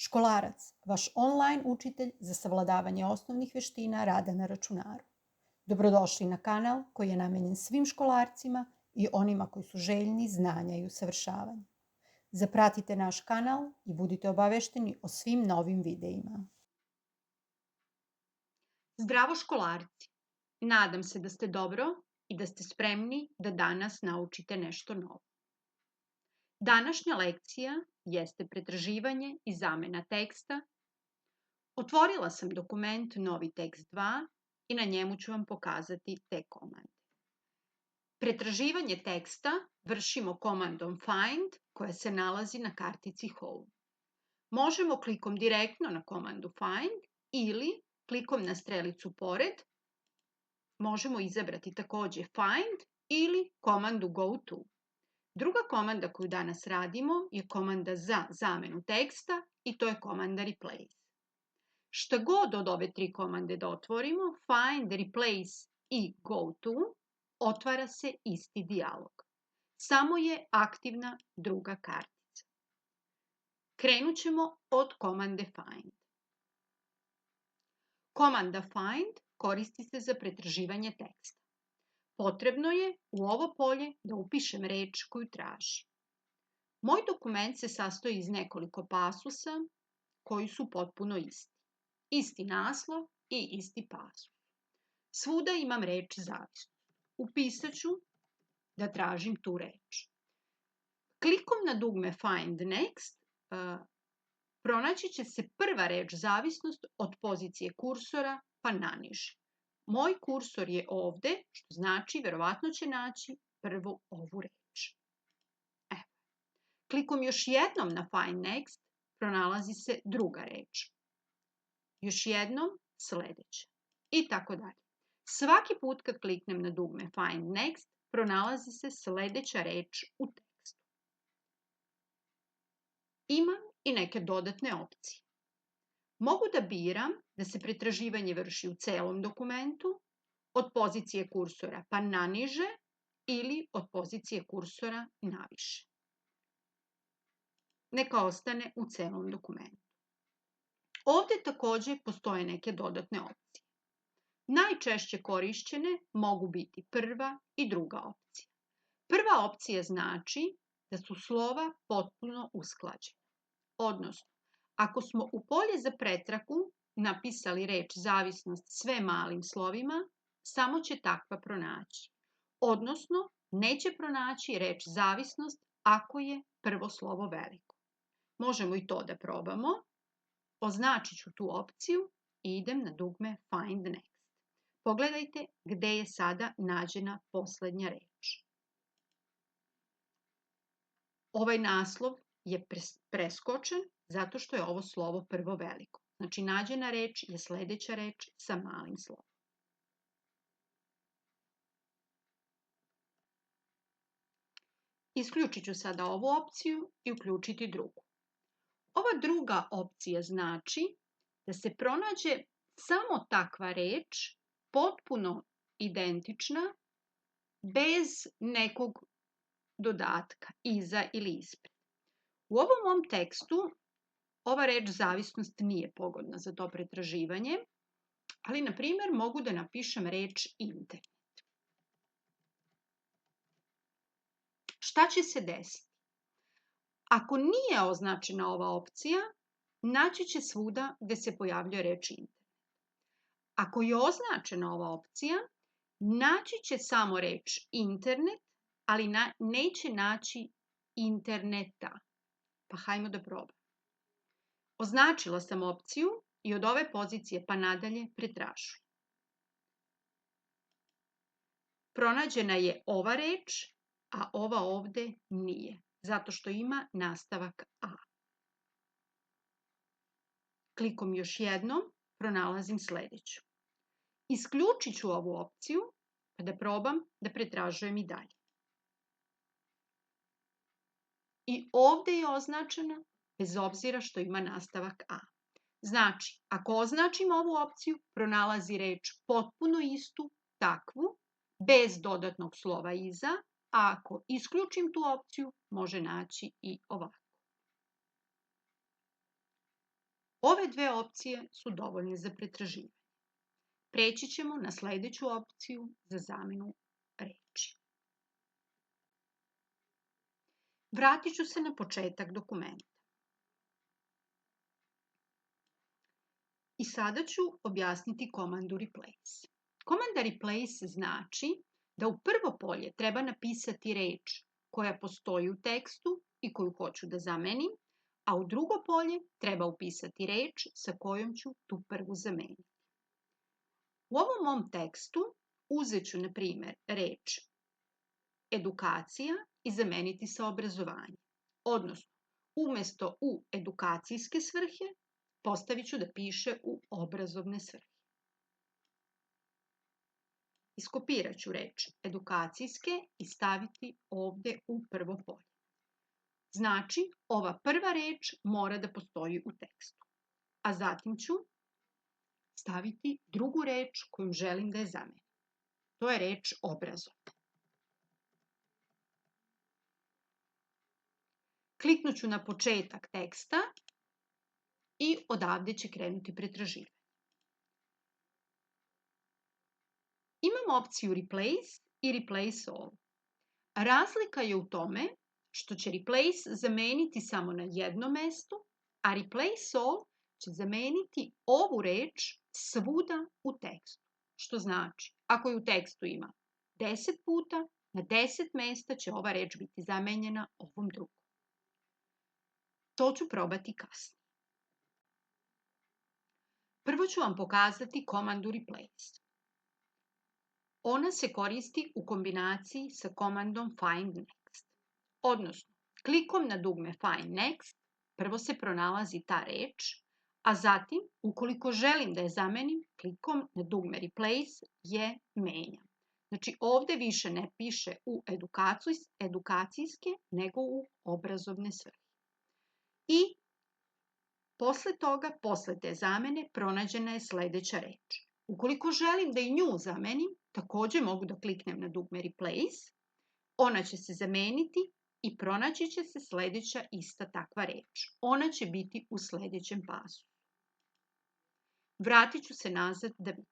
Školarac, vaš online učitelj za savladavanje osnovnih veština rada na računaru. Dobrodošli na kanal koji je namenjen svim školarcima i onima koji su željni znanja i usavršavanja. Zapratite naš kanal i budite obavešteni o svim novim videima. Zdravo školarci! Nadam se da ste dobro i da ste spremni da danas naučite nešto novo. Današnja lekcija jeste pretraživanje i zamena teksta. Otvorila sam dokument Novi tekst 2 i na njemu ću vam pokazati te komande. Pretraživanje teksta vršimo komandom find koja se nalazi na kartici Home. Možemo klikom direktno na komandu find ili klikom na strelicu pored možemo izabrati takođe find ili komandu go to. Druga komanda koju danas radimo je komanda za zamenu teksta i to je komanda replace. Šta god od ove tri komande da otvorimo, find, replace i go to, otvara se isti dijalog. Samo je aktivna druga kartica. Krenut ćemo od komande find. Komanda find koristi se za pretraživanje teksta. Potrebno je u ovo polje da upišem reč koju tražim. Moj dokument se sastoji iz nekoliko pasusa koji su potpuno isti. Isti naslov i isti pasus. Svuda imam reč zavisnost. Upisat ću da tražim tu reč. Klikom na dugme Find Next pronaći će se prva reč zavisnost od pozicije kursora pa naniže. Moj kursor je ovde, što znači verovatno će naći prvu ovu reč. Klikom još jednom na Find Next pronalazi se druga reč. Još jednom sledeća. I tako dalje. Svaki put kad kliknem na dugme Find Next pronalazi se sledeća reč u tekstu. Imam i neke dodatne opcije. Mogu da biram da se pretraživanje vrši u celom dokumentu, od pozicije kursora pa naniže ili od pozicije kursora naviše. Neka ostane u celom dokumentu. Ovde takođe postoje neke dodatne opcije. Najčešće korišćene mogu biti prva i druga opcija. Prva opcija znači da su slova potpuno usklađena. Odnosno, ako smo u polje za pretraku napisali reč zavisnost sve malim slovima, samo će takva pronaći. Odnosno, neće pronaći reč zavisnost ako je prvo slovo veliko. Možemo i to da probamo. Označit ću tu opciju i idem na dugme Find Next. Pogledajte gde je sada nađena poslednja reč. Ovaj naslov je preskočen zato što je ovo slovo prvo veliko. Znači, nađena reč je sledeća reč sa malim slovom. Isključit ću sada ovu opciju i uključiti drugu. Ova druga opcija znači da se pronađe samo takva reč, potpuno identična, bez nekog dodatka, iza ili ispred. U ovom mom tekstu ova reč zavisnost nije pogodna za to pretraživanje, ali, na primjer, mogu da napišem reč internet. Šta će se desiti? Ako nije označena ova opcija, naći će svuda gde se pojavljuje reč internet. Ako je označena ova opcija, naći će samo reč internet, ali neće naći interneta. Pa hajmo da probam. Označila sam opciju i od ove pozicije pa nadalje pretražujem. Pronađena je ova reč, a ova ovde nije, zato što ima nastavak A. Klikom još jednom pronalazim sledeću. Isključit ću ovu opciju pa da probam da pretražujem i dalje. I ovde je označena bez obzira što ima nastavak A. Znači, ako označim ovu opciju, pronalazi reč potpuno istu, takvu, bez dodatnog slova iza, a ako isključim tu opciju, može naći i ovako. Ove dve opcije su dovoljne za pretraživanje. Preći ćemo na sledeću opciju za zamenu reči. Vratit ću se na početak dokumenta. I sada ću objasniti komandu replace. Komanda replace znači da u prvo polje treba napisati reč koja postoji u tekstu i koju hoću da zamenim, a u drugo polje treba upisati reč sa kojom ću tu prvu zameniti. U ovom mom tekstu uzet ću, na primjer, reč edukacija i zameniti sa obrazovanje. Odnosno, umesto u edukacijske svrhe, postavit ću da piše u obrazovne svrhe. Iskopirat ću reč edukacijske i staviti ovde u prvo polje. Znači, ova prva reč mora da postoji u tekstu. A zatim ću staviti drugu reč koju želim da je zamenim. To je reč obrazovne. Kliknut ću na početak teksta i odavde će krenuti pretraživanje. Imam opciju replace i replace all. Razlika je u tome što će replace zameniti samo na jednom mestu, a replace all će zameniti ovu reč svuda u tekstu. Što znači, ako je u tekstu ima 10 puta, na 10 mesta će ova reč biti zamenjena ovom drugom. To ću probati kasnije. Prvo ću vam pokazati komandu replace. Ona se koristi u kombinaciji sa komandom find next. Odnosno, klikom na dugme find next, prvo se pronalazi ta reč, a zatim, ukoliko želim da je zamenim, klikom na dugme replace je menjam. Znači, ovde više ne piše u edukacijske, nego u obrazovne svrhe. I posle toga, posle te zamene, pronađena je sledeća reč. Ukoliko želim da i nju zamenim, takođe mogu da kliknem na dugme replace, ona će se zameniti i pronaći će se sledeća ista takva reč. Ona će biti u sledećem pasu. Vratit ću se nazad da vidim.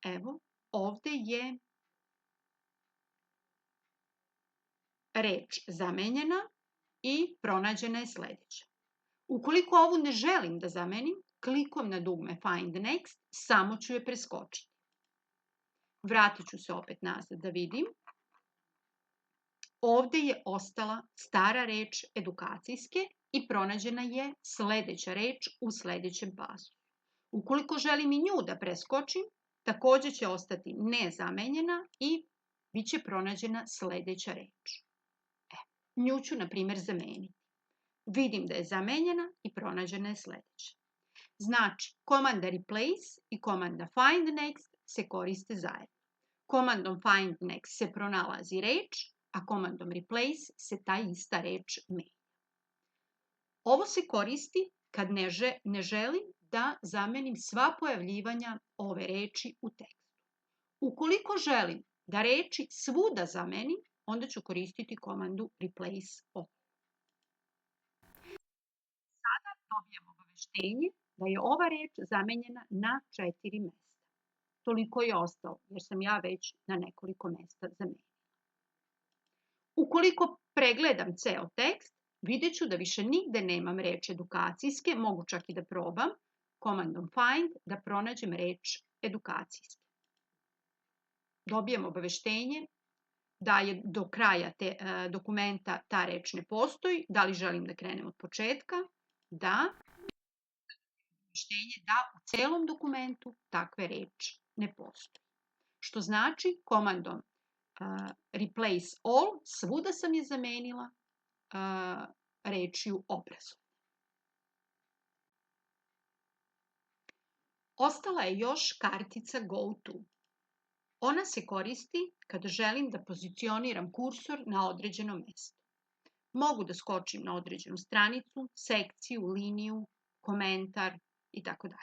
Evo, ovde je reč zamenjena i pronađena je sledeća. Ukoliko ovu ne želim da zamenim, klikom na dugme Find Next, samo ću je preskočiti. Vratit ću se opet nazad da vidim. Ovde je ostala stara reč edukacijske i pronađena je sledeća reč u sledećem pasu. Ukoliko želim i nju da preskočim, takođe će ostati nezamenjena i bit će pronađena sledeća reč. Nju ću, na primjer, zameniti. Vidim da je zamenjena i pronađena je sledeća. Znači, komanda replace i komanda find next se koriste zajedno. Komandom find next se pronalazi reč, a komandom replace se ta ista reč menja. Ovo se koristi kad ne želim da zamenim sva pojavljivanja ove reči u tekstu. Ukoliko želim da reči svuda zamenim, onda ću koristiti komandu replace all. Sada dobijam obaveštenje da je ova reč zamenjena na 4 mesta. Toliko je ostalo, jer sam ja već na nekoliko mesta zamenila. Ukoliko pregledam ceo tekst, vidjet ću da više nigde nemam reč edukacijske, mogu čak i da probam, komandom find da pronađem reč edukacijske. Dobijem obaveštenje da je do kraja dokumenta ta reč ne postoji, da li želim da krenem od početka, da, obaveštenje da u celom dokumentu takve reči ne postoji. Što znači komandom replace all, svuda sam je zamenila rečju obrazovne. Ostala je još kartica Go To. Ona se koristi kada želim da pozicioniram kursor na određeno mesto. Mogu da skočim na određenu stranicu, sekciju, liniju, komentar itd.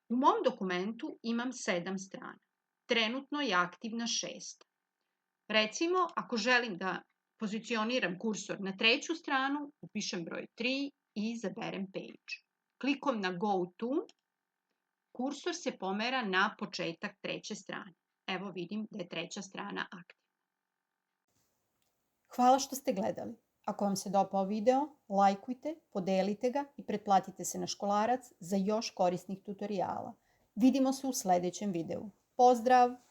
U mom dokumentu imam 7 strana. Trenutno je aktivna 6. Recimo, ako želim da pozicioniram kursor na 3. stranu, upišem broj 3 i izaberem page. Klikom na Go to, kursor se pomera na početak treće strane. Evo vidim da je treća strana aktivna. Hvala što ste gledali. Ako vam se dopao video, lajkujte, podelite ga i pretplatite se na Školarac za još korisnih tutoriala. Vidimo se u sledećem videu. Pozdrav!